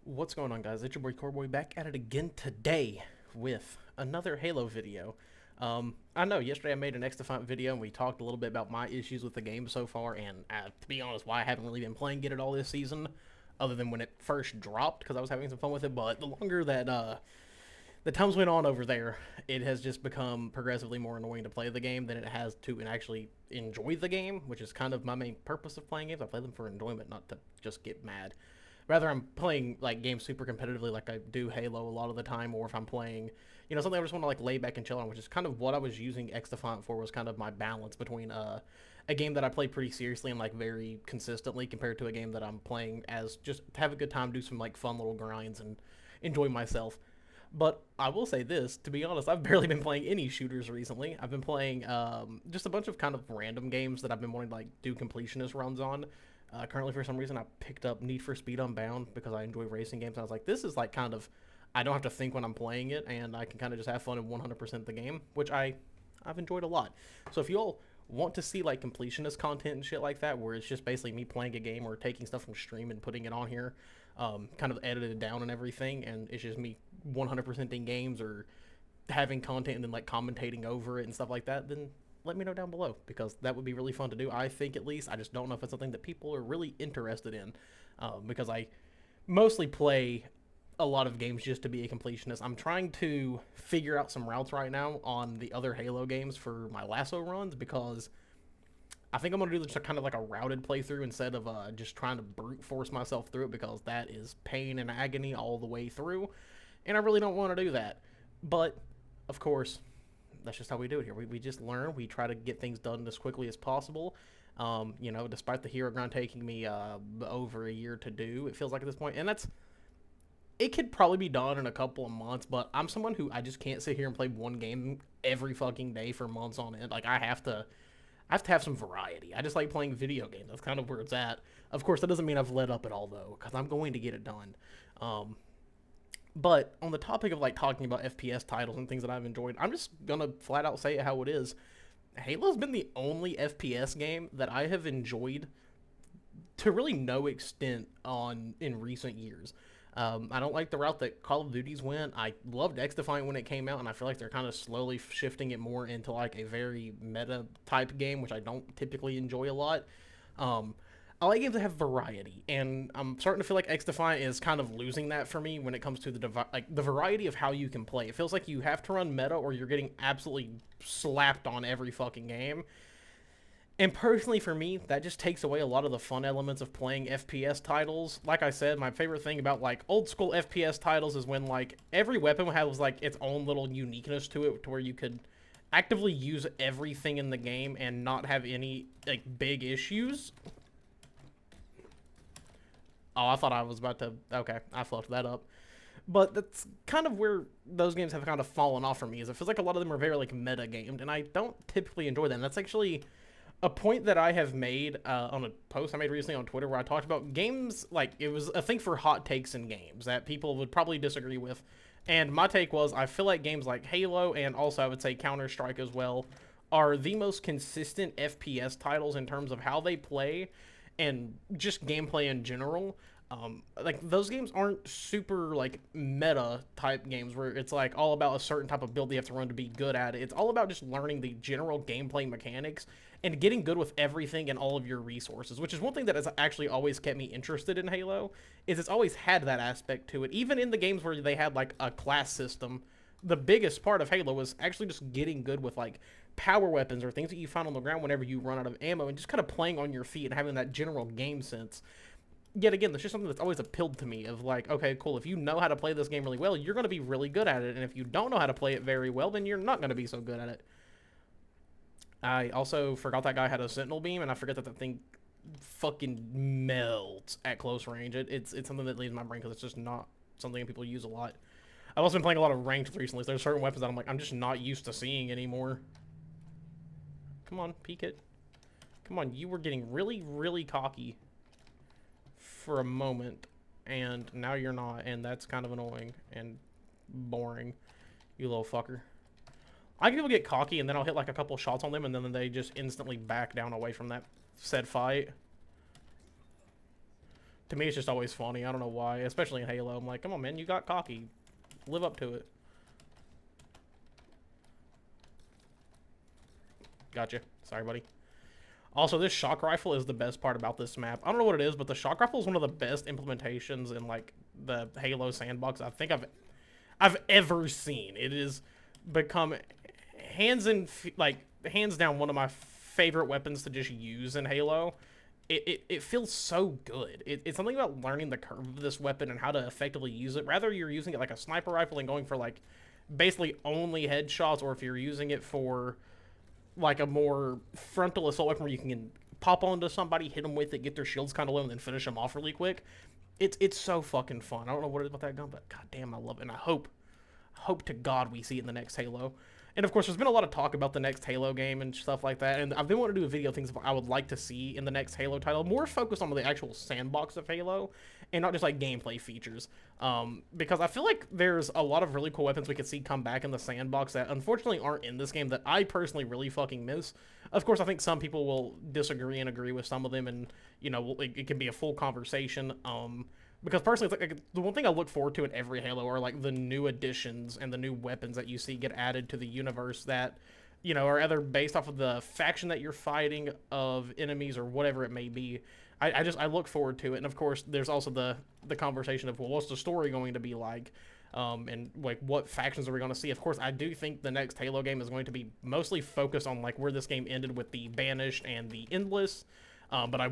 What's going on, guys? It's your boy Coreboy back at it again today with another Halo video. I know yesterday I made an XDefiant video and we talked a little bit about my issues with the game so far, and to be honest, why I haven't really been playing it at all this season, other than when it first dropped because I was having some fun with it. But the longer that the times went on over there, it has just become progressively more annoying to play the game than it has to and actually enjoy the game, which is kind of my main purpose of playing games. I play them for enjoyment, not to just get mad. Rather, I'm playing like games super competitively, like I do Halo a lot of the time, or if I'm playing, something I just want to like lay back and chill on, which is kind of what I was using XDefiant for. Was kind of my balance between a game that I play pretty seriously and like very consistently, compared to a game that I'm playing as just to have a good time, do some like fun little grinds, and enjoy myself. But I will say this, to be honest, I've barely been playing any shooters recently. I've been playing just a bunch of kind of random games that I've been wanting to like do completionist runs on. Currently, for some reason, I picked up Need for Speed Unbound because I enjoy racing games. And I was like, this is like kind of, I don't have to think when I'm playing it, and I can kind of just have fun and 100% the game, which I've enjoyed a lot. So if you all want to see like completionist content and shit like that, where it's just basically me playing a game or taking stuff from stream and putting it on here, kind of edited down and everything, and it's just me 100%ing games or having content and then like commentating over it and stuff like that, then let me know down below, because that would be really fun to do. I think, at least. I just don't know if it's something that people are really interested in, because I mostly play a lot of games just to be a completionist. I'm trying to figure out some routes right now on the other Halo games for my lasso runs, because I think I'm going to do just kind of like a routed playthrough instead of just trying to brute force myself through it, because that is pain and agony all the way through, and I really don't want to do that. But, of course, that's just how we do it here. We just learn. We try to get things done as quickly as possible. Despite the hero grind taking me over a year to do, it feels like at this point, and it could probably be done in a couple of months. But I'm someone who I just can't sit here and play one game every fucking day for months on end. Like, I have to have some variety. I just like playing video games. That's kind of where it's at. Of course, that doesn't mean I've let up at all, though, because I'm going to get it done. But on the topic of like talking about FPS titles and things that I've enjoyed, I'm just gonna flat out say it how it is. Halo's been the only FPS game that I have enjoyed to really no extent on in recent years. I don't like the route that Call of Duty's went. I loved X Defiant when it came out, and I feel like they're kind of slowly shifting it more into like a very meta type game, which I don't typically enjoy a lot. Um, I like games that have variety, and I'm starting to feel like X Defiant is kind of losing that for me when it comes to the variety of how you can play. It feels like you have to run meta, or you're getting absolutely slapped on every fucking game. And personally, for me, that just takes away a lot of the fun elements of playing FPS titles. Like I said, my favorite thing about like old school FPS titles is when like every weapon has like its own little uniqueness to it, to where you could actively use everything in the game and not have any like big issues. Oh, I thought I was about to... Okay, I fluffed that up. But that's kind of where those games have kind of fallen off for me, is it feels like a lot of them are very, like, meta-gamed, and I don't typically enjoy them. That's actually a point that I have made on a post I made recently on Twitter, where I talked about games, like, it was a thing for hot takes in games that people would probably disagree with. And my take was, I feel like games like Halo, and also I would say Counter-Strike as well, are the most consistent FPS titles in terms of how they play and just gameplay in general. Like, those games aren't super like meta type games where it's like all about a certain type of build you have to run to be good at it. It's all about just learning the general gameplay mechanics and getting good with everything and all of your resources, which is one thing that has actually always kept me interested in Halo. Is it's always had that aspect to it, even in the games where they had like a class system. The biggest part of Halo was actually just getting good with like power weapons or things that you find on the ground whenever you run out of ammo, and just kind of playing on your feet and having that general game sense. Yet again, that's just something that's always appealed to me, of like, okay, cool, if you know how to play this game really well, you're going to be really good at it, and if you don't know how to play it very well, then you're not going to be so good at it. I also forgot that guy had a sentinel beam, and I forget that thing fucking melts at close range. It's something that leaves my brain, because it's just not something people use a lot. I've also been playing a lot of ranked recently, so there's certain weapons that I'm like, I'm just not used to seeing anymore. Come on, peek it. Come on, you were getting really, really cocky for a moment, and now you're not, and that's kind of annoying and boring, you little fucker. I can people get cocky, and then I'll hit like a couple shots on them, and then they just instantly back down away from that said fight. To me, it's just always funny. I don't know why, especially in Halo. I'm like, come on, man, you got cocky. Live up to it. Gotcha. Sorry, buddy. Also, this shock rifle is the best part about this map. I don't know what it is, but the shock rifle is one of the best implementations in like the Halo sandbox I think I've ever seen. It is become hands down one of my favorite weapons to just use in Halo. It feels so good. It's something about learning the curve of this weapon and how to effectively use it. Rather you're using it like a sniper rifle and going for like basically only headshots, or if you're using it for like a more frontal assault weapon where you can pop onto somebody, hit them with it, get their shields kind of low, and then finish them off really quick. It's so fucking fun. I don't know what it is about that gun, but goddamn, I love it. And I hope to God we see it in the next Halo. And of course, there's been a lot of talk about the next Halo game and stuff like that. And I've been wanting to do a video of things I would like to see in the next Halo title, more focused on the actual sandbox of Halo and not just like gameplay features. Because I feel like there's a lot of really cool weapons we could see come back in the sandbox that unfortunately aren't in this game that I personally really fucking miss. Of course, I think some people will disagree and agree with some of them, and you know, it can be a full conversation. Because personally, like, the one thing I look forward to in every Halo are like the new additions and the new weapons that you see get added to the universe that, you know, are either based off of the faction that you're fighting, of enemies, or whatever it may be. I look forward to it. And of course, there's also the conversation of, well, what's the story going to be like? And like what factions are we going to see? Of course, I do think the next Halo game is going to be mostly focused on like where this game ended with the Banished and the Endless. But I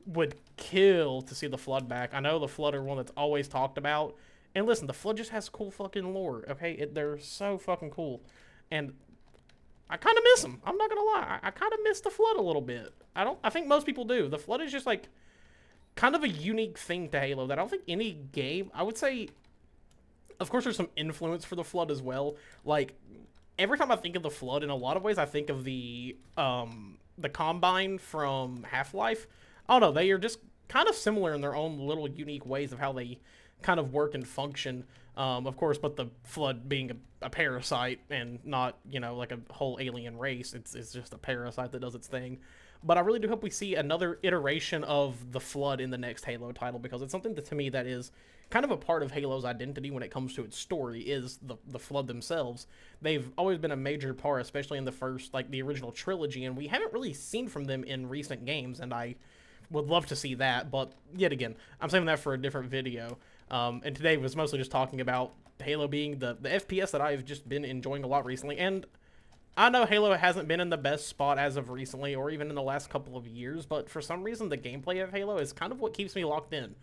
would kill to see the Flood back. I know the Flood are one that's always talked about. And listen, the Flood just has cool fucking lore, okay? They're so fucking cool. And I kind of miss them. I'm not going to lie. I kind of miss the Flood a little bit. I think most people do. The Flood is just like kind of a unique thing to Halo that I don't think any game, I would say, of course there's some influence for the Flood as well. Like, every time I think of the Flood, in a lot of ways I think of the Combine from Half-Life. I don't know, they are just kind of similar in their own little unique ways of how they kind of work and function. Of course, but the Flood being a parasite and not, you know, like a whole alien race. It's just a parasite that does its thing. But I really do hope we see another iteration of the Flood in the next Halo title, because it's something that, to me, that is kind of a part of Halo's identity when it comes to its story, is the Flood themselves. They've always been a major part, especially in the first, like, the original trilogy, and we haven't really seen from them in recent games, and I would love to see that, but yet again, I'm saving that for a different video. And today was mostly just talking about Halo being the FPS that I've just been enjoying a lot recently. And I know Halo hasn't been in the best spot as of recently, or even in the last couple of years, but for some reason the gameplay of Halo is kind of what keeps me locked in.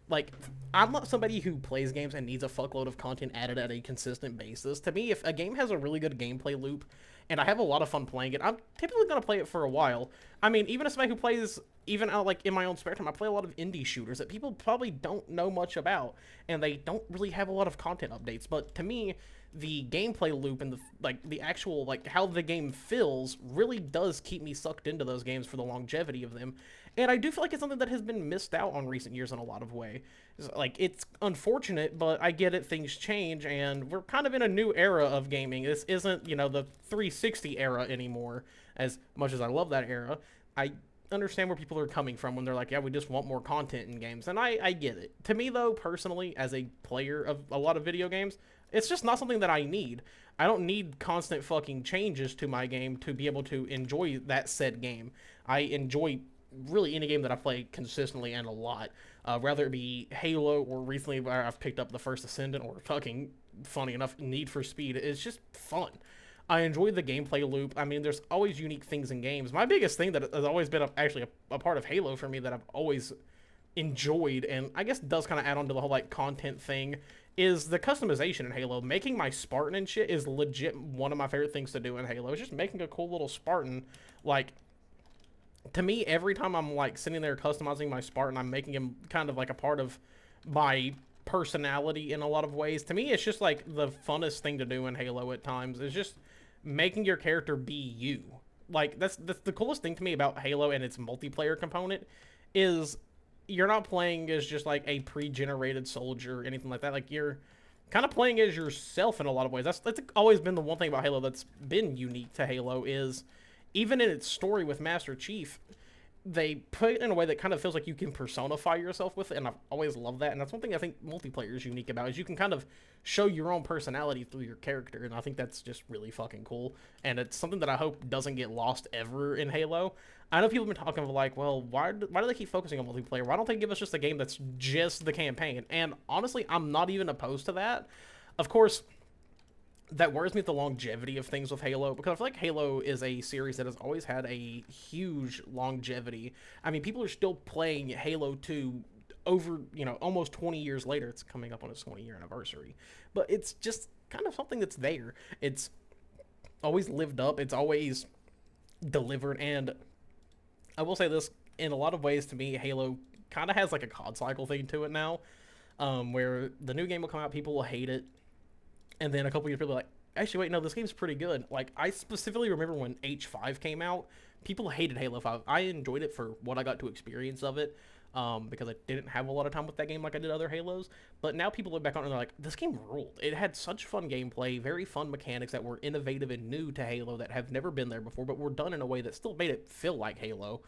Like, I'm not somebody who plays games and needs a fuckload of content added at a consistent basis. To me, if a game has a really good gameplay loop, and I have a lot of fun playing it, I'm typically going to play it for a while. I mean, even as somebody who plays, even out, like, in my own spare time, I play a lot of indie shooters that people probably don't know much about, and they don't really have a lot of content updates. But to me, the gameplay loop and the actual, like, how the game feels really does keep me sucked into those games for the longevity of them. And I do feel like it's something that has been missed out on recent years in a lot of ways. Like, it's unfortunate, but I get it, things change, and we're kind of in a new era of gaming. This isn't, you know, the 360 era anymore, as much as I love that era. I understand where people are coming from when they're like, yeah, we just want more content in games, and I get it. To me, though, personally, as a player of a lot of video games, it's just not something that I need. I don't need constant fucking changes to my game to be able to enjoy that said game. I enjoy really any game that I play consistently and a lot, whether it be Halo or recently where I've picked up the First Ascendant, or fucking, funny enough, Need for Speed. It's just fun. I enjoy the gameplay loop. I mean, there's always unique things in games. My biggest thing that has always been actually a part of Halo for me that I've always enjoyed, and I guess does kind of add on to the whole like content thing, is the customization in Halo. Making my Spartan and shit is legit one of my favorite things to do in Halo. It's just making a cool little Spartan. Like, to me, every time I'm like sitting there customizing my Spartan, I'm making him kind of like a part of my personality in a lot of ways. To me, it's just like the funnest thing to do in Halo at times, is just making your character be you. Like, that's the coolest thing to me about Halo and its multiplayer component, is you're not playing as just like a pre-generated soldier or anything like that. Like, you're kind of playing as yourself in a lot of ways. That's always been the one thing about Halo that's been unique to Halo, is even in its story with Master Chief, they put it in a way that kind of feels like you can personify yourself with it, and I've always loved that. And that's one thing I think multiplayer is unique about, is you can kind of show your own personality through your character, and I think that's just really fucking cool. And it's something that I hope doesn't get lost ever in Halo. I know people have been talking about, like, well, why do they keep focusing on multiplayer? Why don't they give us just a game that's just the campaign? And honestly, I'm not even opposed to that. Of course, that worries me with the longevity of things with Halo, because I feel like Halo is a series that has always had a huge longevity. I mean, people are still playing Halo 2 over, almost 20 years later. It's coming up on its 20-year anniversary. But it's just kind of something that's there. It's always lived up. It's always delivered. And I will say this, in a lot of ways, to me, Halo kind of has like a COD cycle thing to it now, where the new game will come out, people will hate it, and then a couple years people are like, actually, wait, no, this game's pretty good. Like, I specifically remember when H5 came out, people hated Halo 5. I enjoyed it for what I got to experience of it, because I didn't have a lot of time with that game like I did other Halos. But now people look back on it and they're like, this game ruled. It had such fun gameplay, very fun mechanics that were innovative and new to Halo that have never been there before, but were done in a way that still made it feel like Halo.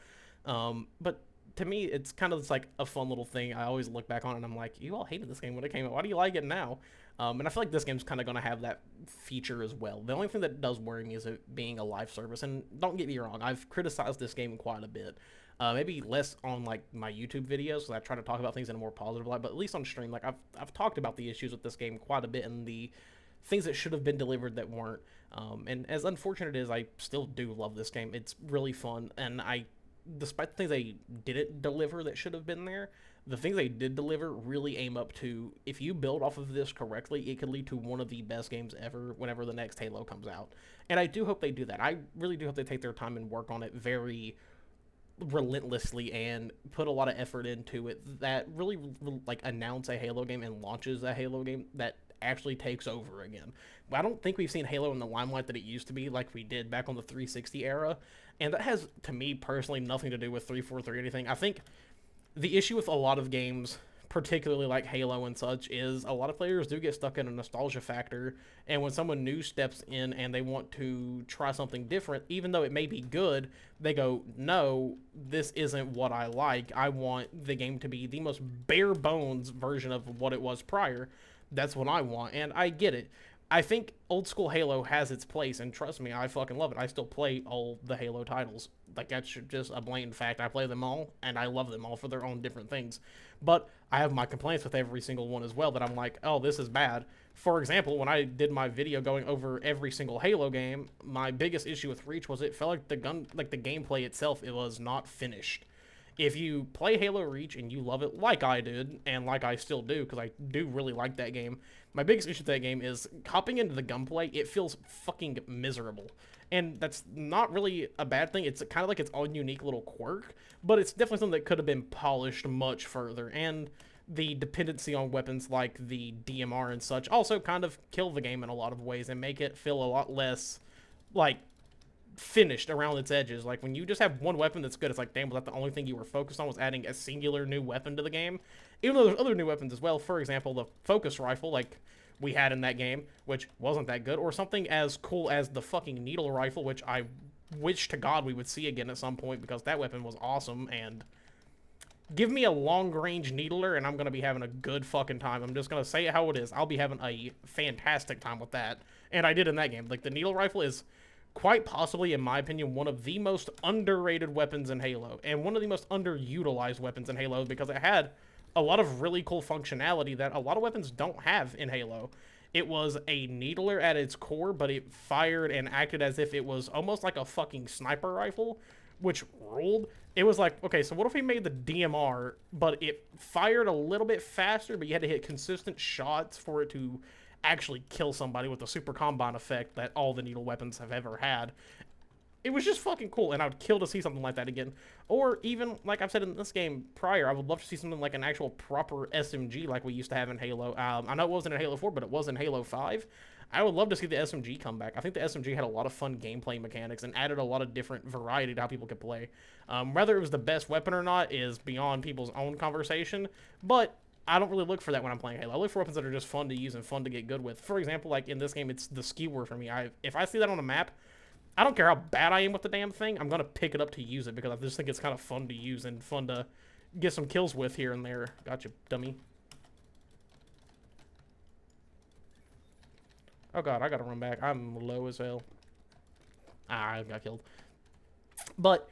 But to me, it's kind of like a fun little thing. I always look back on it and I'm like, you all hated this game when it came out. Why do you like it now? And I feel like this game's kind of going to have that feature as well. The only thing that does worry me is it being a live service. And don't get me wrong, I've criticized this game quite a bit. Maybe less on like my YouTube videos, because I try to talk about things in a more positive light. But at least on stream, like I've talked about the issues with this game quite a bit, and the things that should have been delivered that weren't. And as unfortunate as I still do love this game, it's really fun. And despite the things they didn't deliver that should have been there, the things they did deliver really aim up to, if you build off of this correctly, it could lead to one of the best games ever whenever the next Halo comes out. And I do hope they do that. I really do hope they take their time and work on it very relentlessly and put a lot of effort into it, that really like announce a Halo game and launches a Halo game that actually takes over again. I don't think we've seen Halo in the limelight that it used to be, like we did back on the 360 era, and that has, to me personally, nothing to do with 343 or anything. I think the issue with a lot of games, particularly like Halo and such, is a lot of players do get stuck in a nostalgia factor, and when someone new steps in and they want to try something different, even though it may be good, they go, no, this isn't what I like. I want the game to be the most bare bones version of what it was prior. That's what I want, and I get it. I think old school Halo has its place, and trust me, I fucking love it. I still play all the Halo titles. Like, that's just a blatant fact. I play them all, and I love them all for their own different things. But I have my complaints with every single one as well, that I'm like, oh, this is bad. For example, when I did my video going over every single Halo game, my biggest issue with Reach was it felt like the gameplay itself, it was not finished. If you play Halo Reach and you love it like I did, and like I still do, because I do really like that game, my biggest issue with that game is hopping into the gunplay, it feels fucking miserable. And that's not really a bad thing. It's kind of like its own unique little quirk, but it's definitely something that could have been polished much further. And the dependency on weapons like the DMR and such also kind of kill the game in a lot of ways and make it feel a lot less, like, finished around its edges. Like, when you just have one weapon that's good, it's like, damn, was that the only thing you were focused on, was adding a singular new weapon to the game? Even though there's other new weapons as well. For example, the focus rifle, like we had in that game, which wasn't that good, or something as cool as the fucking needle rifle, which I wish to God we would see again at some point, because that weapon was awesome. And give me a long-range needler and I'm gonna be having a good fucking time. I'm just gonna say it how it is. I'll be having a fantastic time with that, and I did in that game. Like, the needle rifle is quite possibly, in my opinion, one of the most underrated weapons in Halo, and one of the most underutilized weapons in Halo, because it had a lot of really cool functionality that a lot of weapons don't have in Halo. It was a needler at its core, but it fired and acted as if it was almost like a fucking sniper rifle, which ruled. It was like, okay, so what if we made the DMR, but it fired a little bit faster, but you had to hit consistent shots for it to actually kill somebody with the super combine effect that all the needle weapons have ever had. It was just fucking cool, and I would kill to see something like that again. Or even, like I've said in this game prior, I would love to see something like an actual proper SMG like we used to have in Halo. I know it wasn't in Halo 4, but it was in Halo 5. I would love to see the SMG come back. I think the SMG had a lot of fun gameplay mechanics and added a lot of different variety to how people could play. Whether it was the best weapon or not is beyond people's own conversation, but I don't really look for that when I'm playing Halo. I look for weapons that are just fun to use and fun to get good with. For example, like in this game, it's the skewer for me. If I see that on a map, I don't care how bad I am with the damn thing. I'm gonna pick it up to use it because I just think it's kind of fun to use and fun to get some kills with here and there. Gotcha, dummy. Oh god, I gotta run back. I'm low as hell. Ah, I got killed. But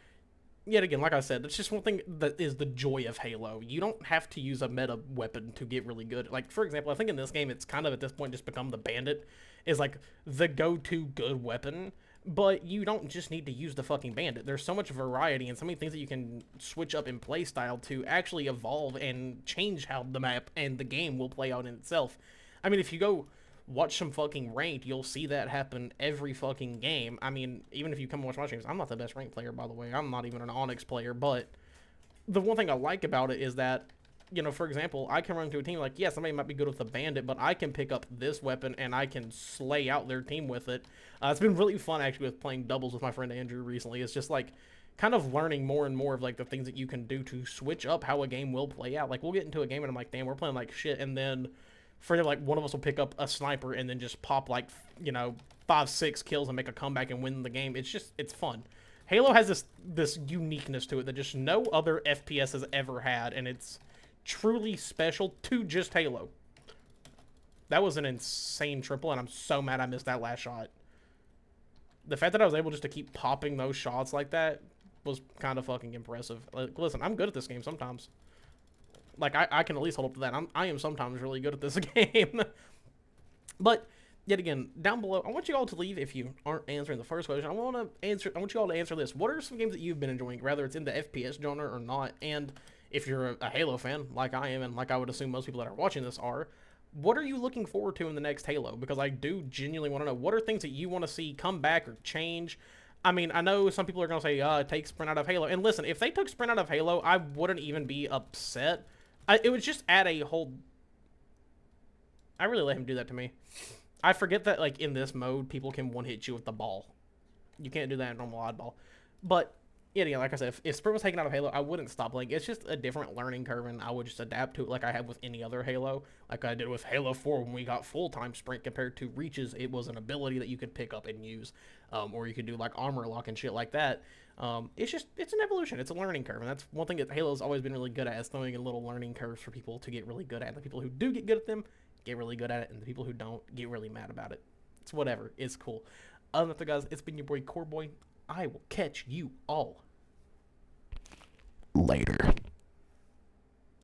yet again, like I said, that's just one thing that is the joy of Halo. You don't have to use a meta weapon to get really good. Like, for example, I think in this game, it's kind of at this point just become the Bandit is like the go-to good weapon. But you don't just need to use the fucking Bandit. There's so much variety and so many things that you can switch up in playstyle to actually evolve and change how the map and the game will play out in itself. I mean, if you go watch some fucking ranked, you'll see that happen every fucking game. I mean, even if you come and watch my streams, I'm not the best ranked player, by the way. I'm not even an Onyx player, but the one thing I like about it is that, you know, for example, I can run into a team like, yeah, somebody might be good with the Bandit, but I can pick up this weapon and I can slay out their team with it. It's been really fun, actually, with playing doubles with my friend Andrew recently. It's just, like, kind of learning more and more of, like, the things that you can do to switch up how a game will play out. Like, we'll get into a game and I'm like, damn, we're playing like shit, and then for like one of us will pick up a sniper and then just pop like, you know, 5-6 kills and make a comeback and win the game. It's fun. Halo has this uniqueness to it that just no other FPS has ever had, and it's truly special to just Halo. That was an insane triple, and I'm so mad I missed that last shot. The fact that I was able just to keep popping those shots like that was kind of fucking impressive. Like, listen, I'm good at this game sometimes. Like, I can at least hold up to that. I am sometimes really good at this game. But, yet again, down below, I want you all to leave if you aren't answering the first question. I want you all to answer this. What are some games that you've been enjoying, whether it's in the FPS genre or not? And if you're a Halo fan, like I am, and like I would assume most people that are watching this are, what are you looking forward to in the next Halo? Because I do genuinely want to know, what are things that you want to see come back or change? I mean, I know some people are going to say, take Sprint out of Halo. And listen, if they took Sprint out of Halo, I wouldn't even be upset. It would just add a whole... I really let him do that to me. I forget that, like, in this mode, people can one-hit you with the ball. You can't do that in normal oddball. But, yeah, like I said, if Sprint was taken out of Halo, I wouldn't stop playing. It's just a different learning curve, and I would just adapt to it like I have with any other Halo. Like I did with Halo 4 when we got full-time Sprint compared to Reaches. It was an ability that you could pick up and use. Or you could do, like, armor lock and shit like that. It's an evolution. It's a learning curve, and that's one thing that Halo's always been really good at, is throwing in little learning curves for people to get really good at. And the people who do get good at them get really good at it, and the people who don't get really mad about it. It's whatever. It's cool. Other than that, guys, it's been your boy Coreboy. I will catch you all later.